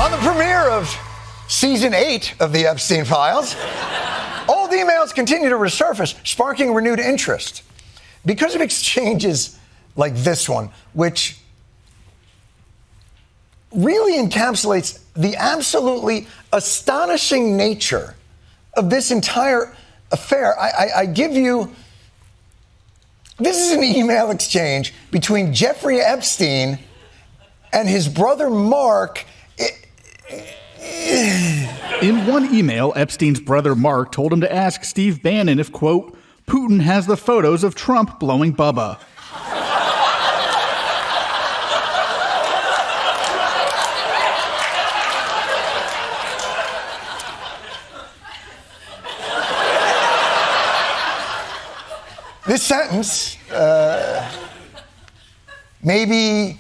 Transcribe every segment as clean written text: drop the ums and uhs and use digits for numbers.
On the premiere of Season 8 of the Epstein Files, old emails continue to resurface, sparking renewed interest. Because of exchanges like this one, which really encapsulates the absolutely astonishing nature of this entire affair, I give you... This is an email exchange between Jeffrey Epstein and his brother Mark. In one email, Epstein's brother Mark told him to ask Steve Bannon if, quote, Putin has the photos of Trump blowing Bubba. This sentence, maybe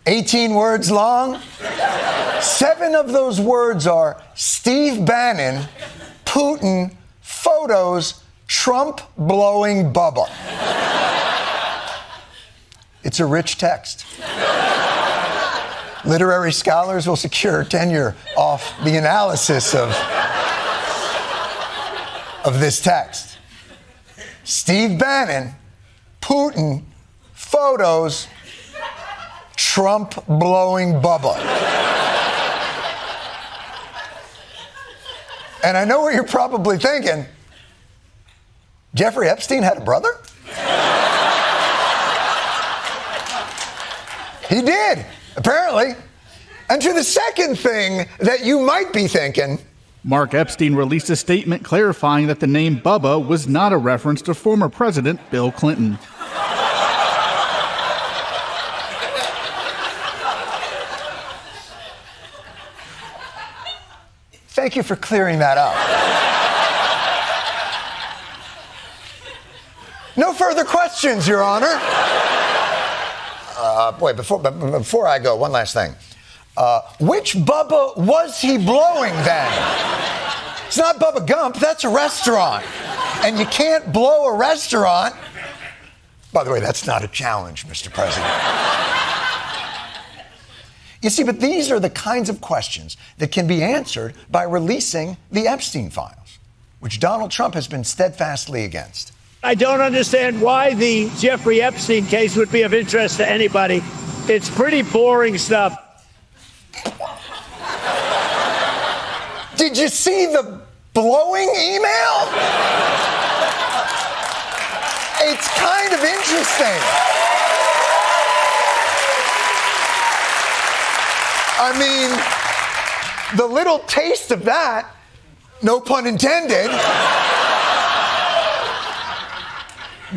18 words long. 7 of those words are Steve Bannon, Putin, photos, Trump blowing Bubba. It's a rich text. Literary scholars will secure tenure off the analysis of this text. Steve Bannon, Putin, photos, Trump blowing Bubba. And I know what you're probably thinking. Jeffrey Epstein had a brother? He did, apparently. And to the second thing that you might be thinking, Mark Epstein released a statement clarifying that the name Bubba was not a reference to former President Bill Clinton. Thank you for clearing that up. No further questions, Your Honor. Wait, before I go, one last thing. Which Bubba was he blowing then? It's not Bubba Gump, that's a restaurant. And you can't blow a restaurant. By the way, that's not a challenge, Mr. President. You see, but these are the kinds of questions that can be answered by releasing the Epstein files, which Donald Trump has been steadfastly against. I don't understand why the Jeffrey Epstein case would be of interest to anybody. It's pretty boring stuff. Did you see the blowing email? It's kind of interesting. I mean, the little taste of that, no pun intended,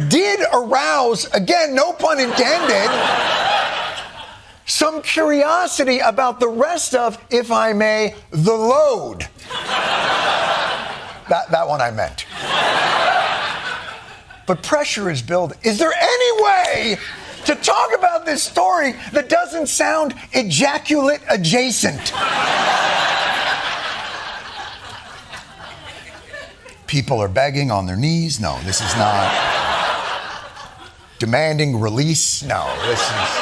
did arouse, again, no pun intended, some curiosity about the rest of, if I may, the load. That one I meant. But pressure is building. Is there any way to talk about this story that doesn't sound ejaculate adjacent? People are begging on their knees. No, this is not. Demanding release. No, this is.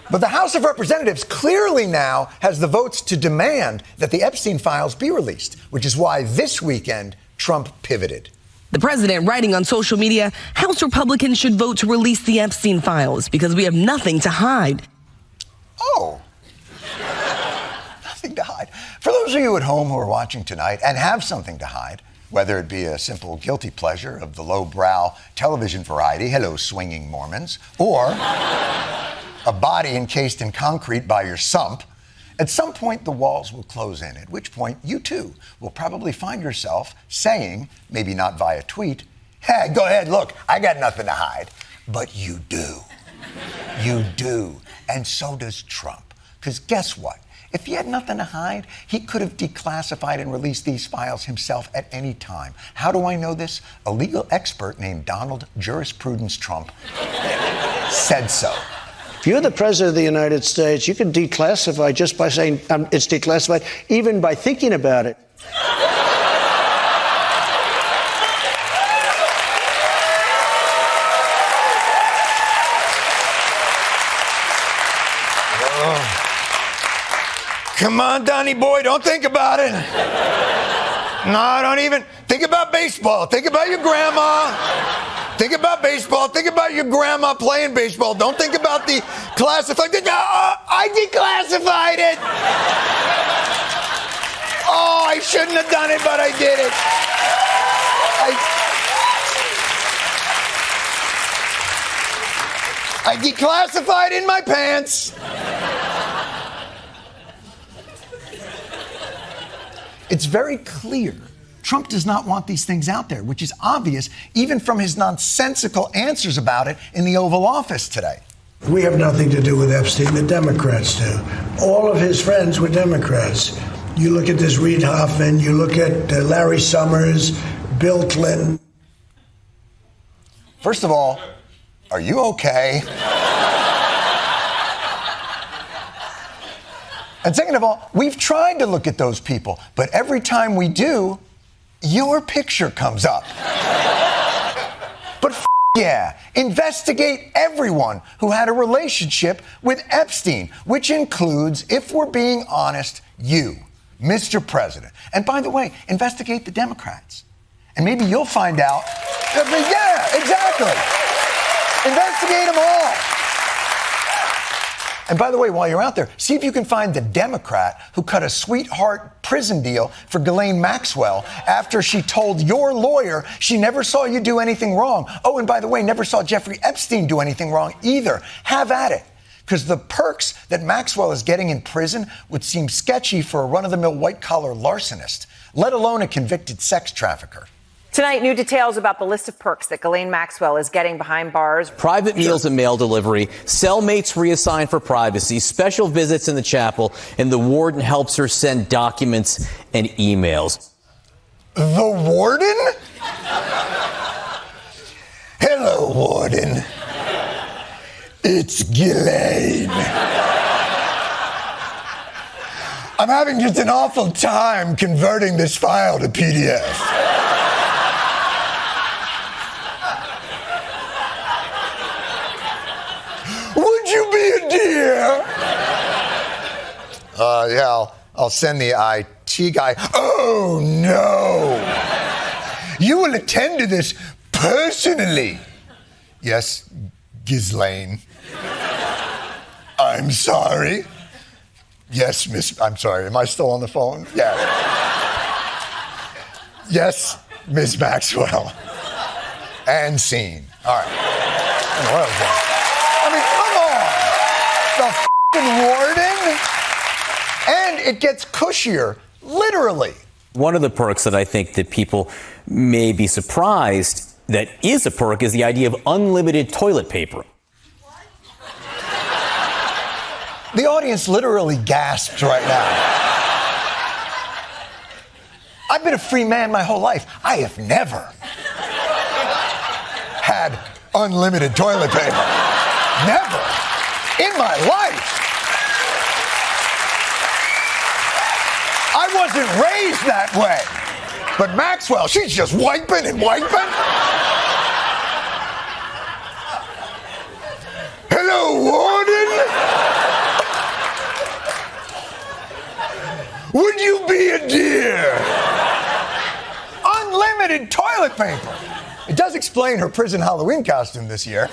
But the House of Representatives clearly now has the votes to demand that the Epstein files be released, which is why this weekend Trump pivoted. The president writing on social media, House Republicans should vote to release the Epstein files because we have nothing to hide. Oh, nothing to hide. For those of you at home who are watching tonight and have something to hide, whether it be a simple guilty pleasure of the lowbrow television variety, hello swinging Mormons, or a body encased in concrete by your sump, at some point the walls will close in, at which point you too will probably find yourself saying, maybe not via tweet, hey, go ahead, look, I got nothing to hide. But you do. You do. And so does Trump. Because guess what? If he had nothing to hide, he could have declassified and released these files himself at any time. How do I know this? A legal expert named Donald Jurisprudence Trump said so. If you're the president of the United States, you can declassify just by saying it's declassified, even by thinking about it. Come on, Donnie boy, don't think about it. No, don't even think about baseball. Think about your grandma. Think about baseball. Think about your grandma playing baseball. Don't think about the classified. I declassified it. Oh, I shouldn't have done it, but I did it. I declassified in my pants. It's very clear Trump does not want these things out there, which is obvious even from his nonsensical answers about it in the Oval Office today. We have nothing to do with Epstein. The Democrats do. All of his friends were Democrats. You look at this Reid Hoffman, you look at Larry Summers, Bill Clinton. First of all, are you okay? And second of all, we've tried to look at those people, but every time we do, your picture comes up. But yeah, investigate everyone who had a relationship with Epstein, which includes, if we're being honest, you, Mr. President. And by the way, investigate the Democrats. And maybe you'll find out. Yeah, exactly. Investigate them all. And by the way, while you're out there, see if you can find the Democrat who cut a sweetheart prison deal for Ghislaine Maxwell after she told your lawyer she never saw you do anything wrong. Oh, and by the way, never saw Jeffrey Epstein do anything wrong either. Have at it. Because the perks that Maxwell is getting in prison would seem sketchy for a run-of-the-mill white-collar larcenist, let alone a convicted sex trafficker. Tonight, new details about the list of perks that Ghislaine Maxwell is getting behind bars. Private meals and mail delivery, cellmates reassigned for privacy, special visits in the chapel, and the warden helps her send documents and emails. The warden? Hello, warden. It's Ghislaine. I'm having just an awful time converting this file to PDF. Would you be a dear? Yeah, I'll send the IT guy. Oh, no. You will attend to this personally. Yes, Ghislaine. I'm sorry. Yes, Miss. I'm sorry. Am I still on the phone? Yeah. Yes, Miss Maxwell. And scene. All right. What else? I mean, come on. The warden. And it gets cushier, literally. One of the perks that I think that people may be surprised that is a perk is the idea of unlimited toilet paper. The audience literally gasps right now. I've been a free man my whole life. I have never had unlimited toilet paper. Never. In my life. I wasn't raised that way. But Maxwell, she's just wiping and wiping. Hello, warden. Would you be a dear? Unlimited toilet paper. It does explain her prison Halloween costume this year.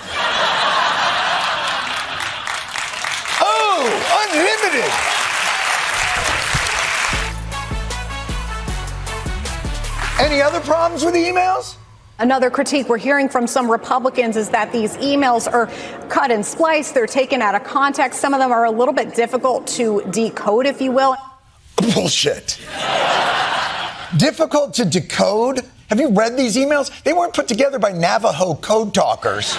Oh, unlimited. Any other problems with the emails? Another critique we're hearing from some Republicans is that these emails are cut and spliced. They're taken out of context. Some of them are a little bit difficult to decode, if you will. Bullshit. Difficult to decode? Have you read these emails? They weren't put together by Navajo code talkers.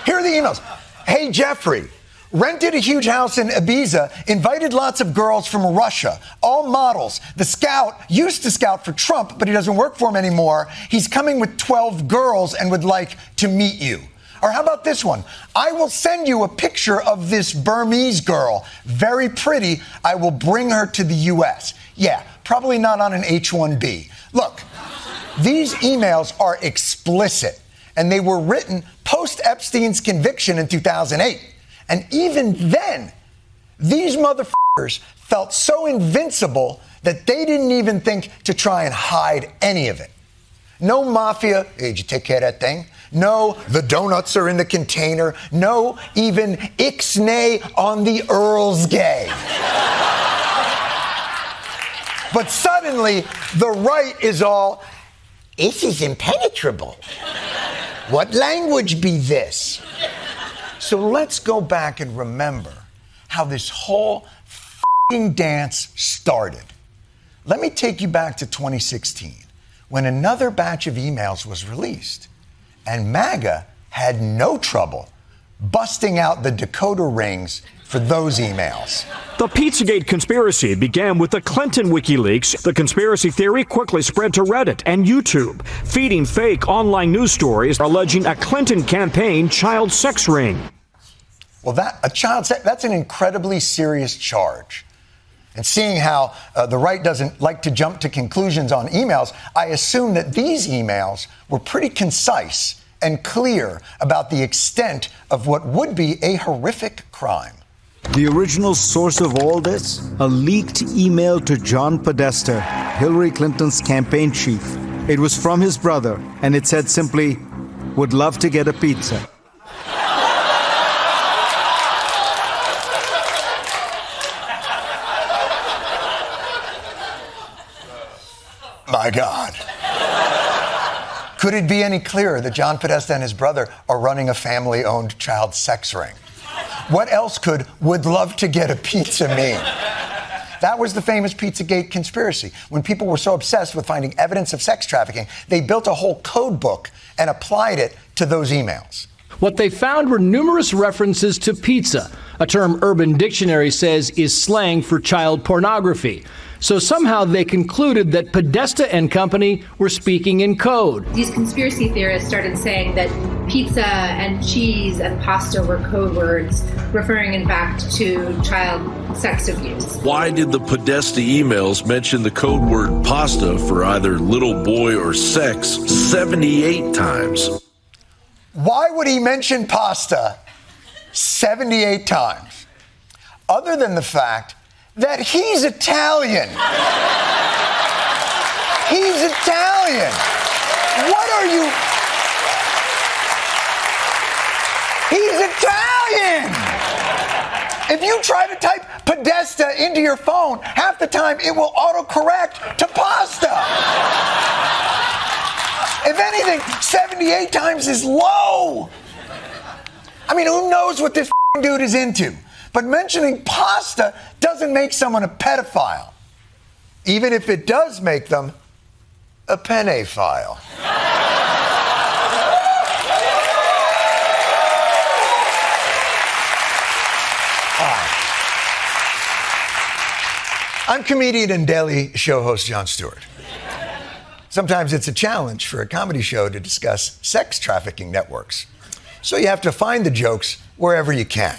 Here are the emails. Hey, Jeffrey. Rented a huge house in Ibiza, invited lots of girls from Russia, all models. The scout used to scout for Trump, but he doesn't work for him anymore. He's coming with 12 girls and would like to meet you. Or how about this one? I will send you a picture of this Burmese girl. Very pretty. I will bring her to the U.S. Yeah, probably not on an H-1B. Look, these emails are explicit, and they were written post-Epstein's conviction in 2008. And even then, These motherfuckers felt so invincible that they didn't even think to try and hide any of it. No mafia, hey, did you take care of that thing? No, the donuts are in the container. No, even ixnay on the Earl's Gay. But suddenly, the right is all, this is impenetrable. What language be this? So let's go back and remember how this whole f***ing dance started. Let me take you back to 2016, when another batch of emails was released, and MAGA had no trouble busting out the decoder rings for those emails. The Pizzagate conspiracy began with the Clinton WikiLeaks. The conspiracy theory quickly spread to Reddit and YouTube, feeding fake online news stories alleging a Clinton campaign child sex ring. Well, that's an incredibly serious charge. And seeing how the right doesn't like to jump to conclusions on emails, I assume that these emails were pretty concise and clear about the extent of what would be a horrific crime. The original source of all this, a leaked email to John Podesta, Hillary Clinton's campaign chief. It was from his brother, and it said simply, would love to get a pizza. My God. Could it be any clearer that John Podesta and his brother are running a family-owned child sex ring? What else could would love to get a pizza mean? That was the famous Pizzagate conspiracy. When people were so obsessed with finding evidence of sex trafficking, they built a whole code book and applied it to those emails. What they found were numerous references to pizza, a term Urban Dictionary says is slang for child pornography. So somehow they concluded that Podesta and company were speaking in code. These conspiracy theorists started saying that pizza and cheese and pasta were code words, referring in fact to child sex abuse. Why did the Podesta emails mention the code word pasta for either little boy or sex 78 times? Why would he mention pasta 78 times? Other than the fact that he's Italian. He's Italian. What are you? He's Italian. If you try to type Podesta into your phone, half the time it will autocorrect to pasta. If anything, 78 times is low. I mean, who knows what this dude is into? But mentioning pasta doesn't make someone a pedophile, even if it does make them a penephile. Hi. I'm comedian and Daily Show host Jon Stewart. Sometimes it's a challenge for a comedy show to discuss sex trafficking networks. So you have to find the jokes wherever you can.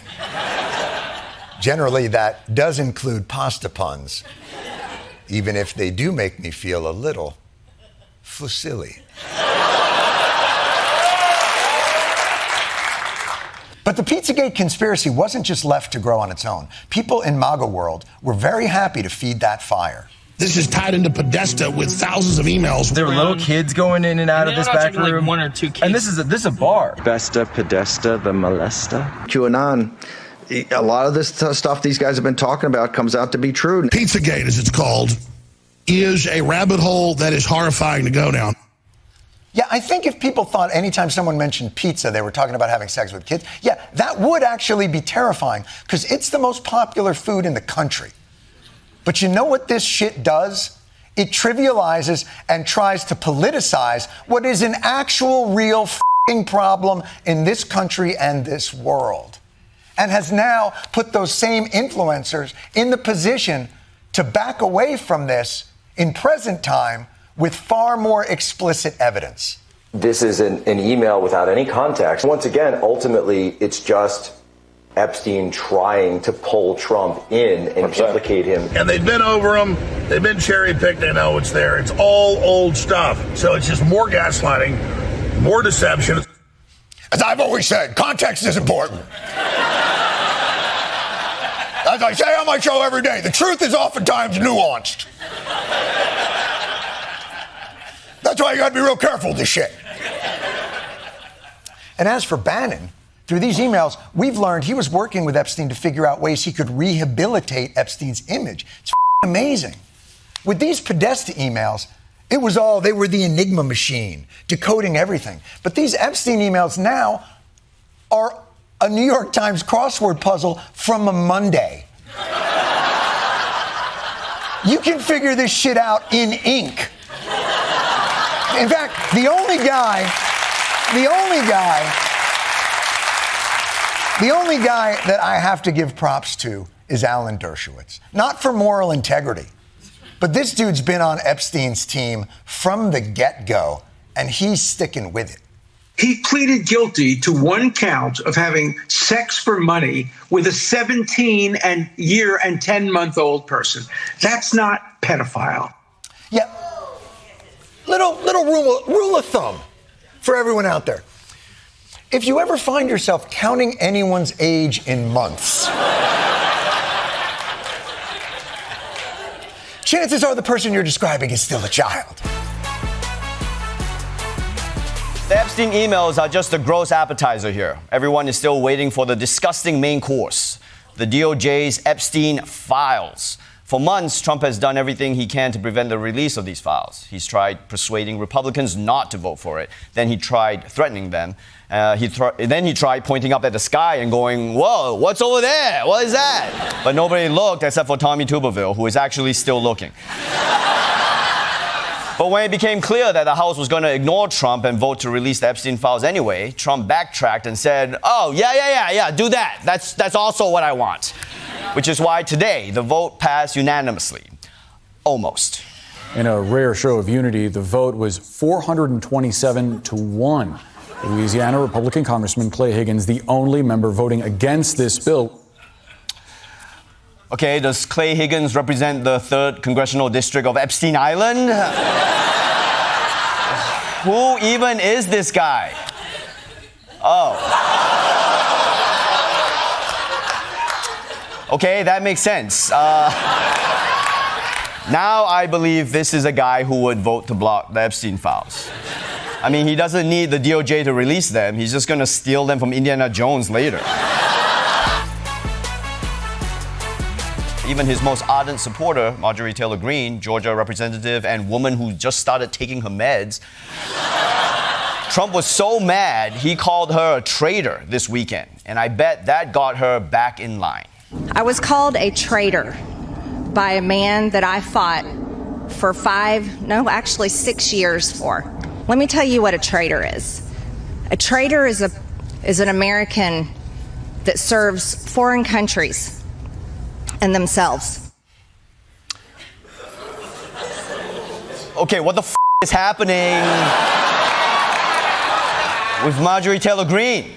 Generally, that does include pasta puns, even if they do make me feel a little fusilly. But the Pizzagate conspiracy wasn't just left to grow on its own. People in MAGA world were very happy to feed that fire. This is tied into Podesta with thousands of emails. There were little kids going in and out of this back room. Like 1 or 2 kids. And this is a bar. Podesta, the molester. QAnon. A lot of this stuff these guys have been talking about comes out to be true. Pizzagate, as it's called, is a rabbit hole that is horrifying to go down. Yeah, I think if people thought anytime someone mentioned pizza, they were talking about having sex with kids, yeah, that would actually be terrifying because it's the most popular food in the country. But you know what this shit does? It trivializes and tries to politicize what is an actual real f***ing problem in this country and this world. And has now put those same influencers in the position to back away from this in present time with far more explicit evidence. This is an email without any context. Once again, ultimately, it's just Epstein trying to pull Trump in and implicate him. And they've been over him. They've been cherry-picked. They know it's there. It's all old stuff. So it's just more gaslighting, more deception. As I've always said, context is important. As I say on my show every day, the truth is oftentimes nuanced. That's why you gotta be real careful with this shit. And as for Bannon, through these emails, we've learned he was working with Epstein to figure out ways he could rehabilitate Epstein's image. It's amazing. With these Podesta emails, they were the enigma machine, decoding everything. But these Epstein emails now are a New York Times crossword puzzle from a Monday. You can figure this shit out in ink. In fact, the only guy that I have to give props to is Alan Dershowitz. Not for moral integrity, but this dude's been on Epstein's team from the get-go, and he's sticking with it. He pleaded guilty to one count of having sex for money with a 17-year and 10-month-old person. That's not pedophile. Yeah. Little rule of thumb for everyone out there. If you ever find yourself counting anyone's age in months, chances are the person you're describing is still a child. The Epstein emails are just a gross appetizer here. Everyone is still waiting for the disgusting main course, the DOJ's Epstein files. For months, Trump has done everything he can to prevent the release of these files. He's tried persuading Republicans not to vote for it. Then he tried threatening them. Then he tried pointing up at the sky and going, "Whoa, what's over there? What is that?" But nobody looked except for Tommy Tuberville, who is actually still looking. But when it became clear that the House was going to ignore Trump and vote to release the Epstein files anyway, Trump backtracked and said, "Oh, yeah, do that. That's also what I want." Which is why today the vote passed unanimously. Almost. In a rare show of unity, the vote was 427-1. Louisiana Republican Congressman Clay Higgins, the only member voting against this bill. Okay, does Clay Higgins represent the 3rd Congressional District of Epstein Island? Who even is this guy? Oh. Okay, that makes sense. Now I believe this is a guy who would vote to block the Epstein files. I mean, he doesn't need the DOJ to release them. He's just going to steal them from Indiana Jones later. Even his most ardent supporter, Marjorie Taylor Greene, Georgia representative and woman who just started taking her meds, Trump was so mad he called her a traitor this weekend. And I bet that got her back in line. I was called a traitor by a man that I fought for 6 years for. Let me tell you what a traitor is. A traitor is an American that serves foreign countries and themselves. Okay, what the is happening with Marjorie Taylor Greene?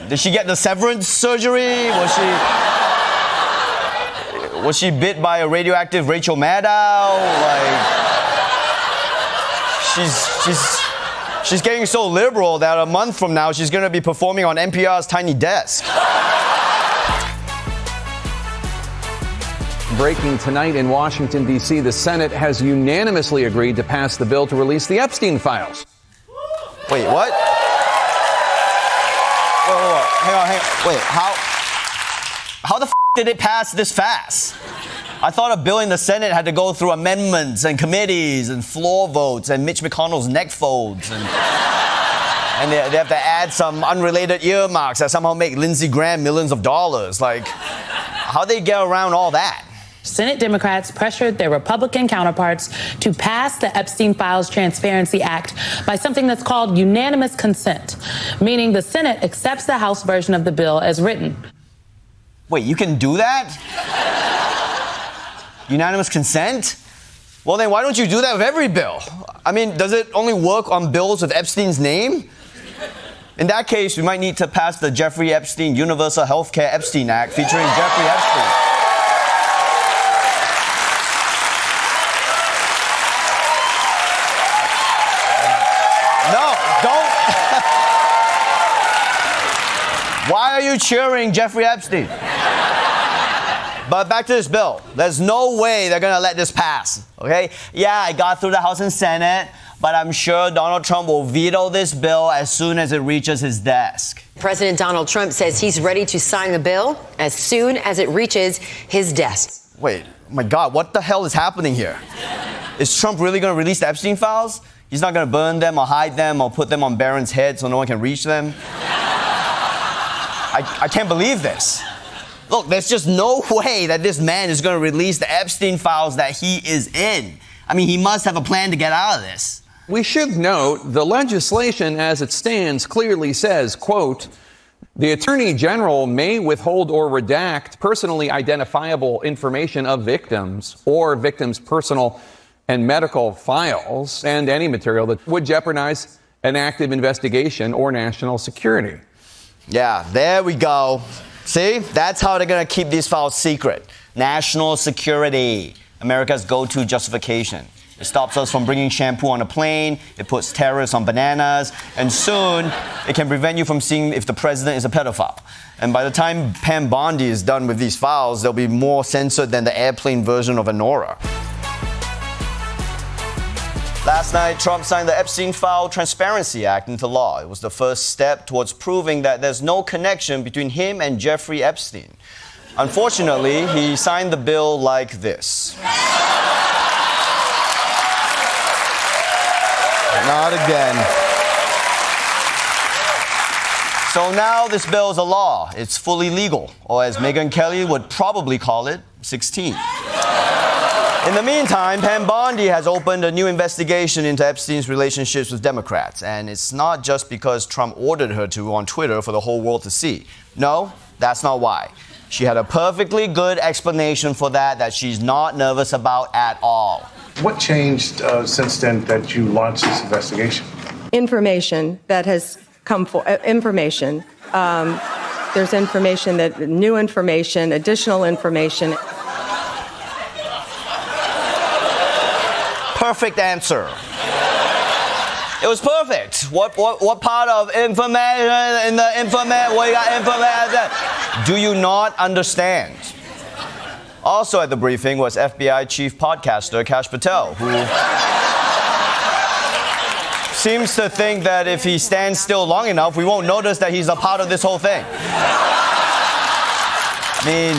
Did she get the severance surgery? Was she bit by a radioactive Rachel Maddow? She's getting so liberal that a month from now she's going to be performing on NPR's Tiny Desk. Breaking tonight in Washington, D.C., the Senate has unanimously agreed to pass the bill to release the Epstein files. Wait, what? Whoa. Hang on. Wait, how the did it pass this fast? I thought a bill in the Senate had to go through amendments and committees and floor votes and Mitch McConnell's neck folds and they have to add some unrelated earmarks that somehow make Lindsey Graham millions of dollars. How'd they get around all that? Senate Democrats pressured their Republican counterparts to pass the Epstein Files Transparency Act by something that's called unanimous consent, meaning the Senate accepts the House version of the bill as written. Wait, you can do that? Unanimous consent? Well, then why don't you do that with every bill? I mean, does it only work on bills with Epstein's name? In that case, we might need to pass the Jeffrey Epstein Universal Healthcare Epstein Act featuring Jeffrey Epstein. No, don't. Why are you cheering Jeffrey Epstein? But back to this bill. There's no way they're going to let this pass, okay? Yeah, it got through the House and Senate, but I'm sure Donald Trump will veto this bill as soon as it reaches his desk. President Donald Trump says he's ready to sign the bill as soon as it reaches his desk. Wait, oh my God, what the hell is happening here? Is Trump really going to release the Epstein files? He's not going to burn them or hide them or put them on Barron's head so no one can reach them? I can't believe this. Look, there's just no way that this man is going to release the Epstein files that he is in. I mean, he must have a plan to get out of this. We should note the legislation as it stands clearly says, quote, the Attorney General may withhold or redact personally identifiable information of victims or victims' personal and medical files and any material that would jeopardize an active investigation or national security. Yeah, there we go. See, that's how they're going to keep these files secret. National security, America's go-to justification. It stops us from bringing shampoo on a plane, it puts terrorists on bananas, and soon it can prevent you from seeing if the president is a pedophile. And by the time Pam Bondi is done with these files, they'll be more censored than the airplane version of Anora. Last night, Trump signed the Epstein File Transparency Act into law. It was the first step towards proving that there's no connection between him and Jeffrey Epstein. Unfortunately, he signed the bill like this. Not again. So now this bill is a law. It's fully legal, or as Megyn Kelly would probably call it, 16. In the meantime, Pam Bondi has opened a new investigation into Epstein's relationships with Democrats. And it's not just because Trump ordered her to on Twitter for the whole world to see. No, that's not why. She had a perfectly good explanation for that she's not nervous about at all. What changed since then that you launched this investigation? Information that has come for information. There's information new information, additional information. Perfect answer. It was perfect. What part of information in the information? What you got information? Do you not understand? Also at the briefing was FBI chief podcaster Kash Patel, who seems to think that if he stands still long enough, we won't notice that he's a part of this whole thing. I mean,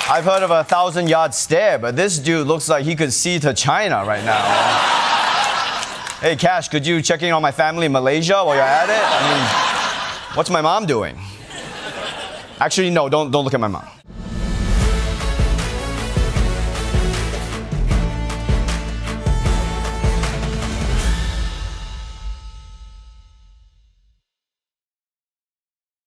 I've heard of a 1,000-yard stare, but this dude looks like he could see to China right now. Hey, Kash, could you check in on my family in Malaysia while you're at it? I mean, what's my mom doing? Actually, no, don't look at my mom.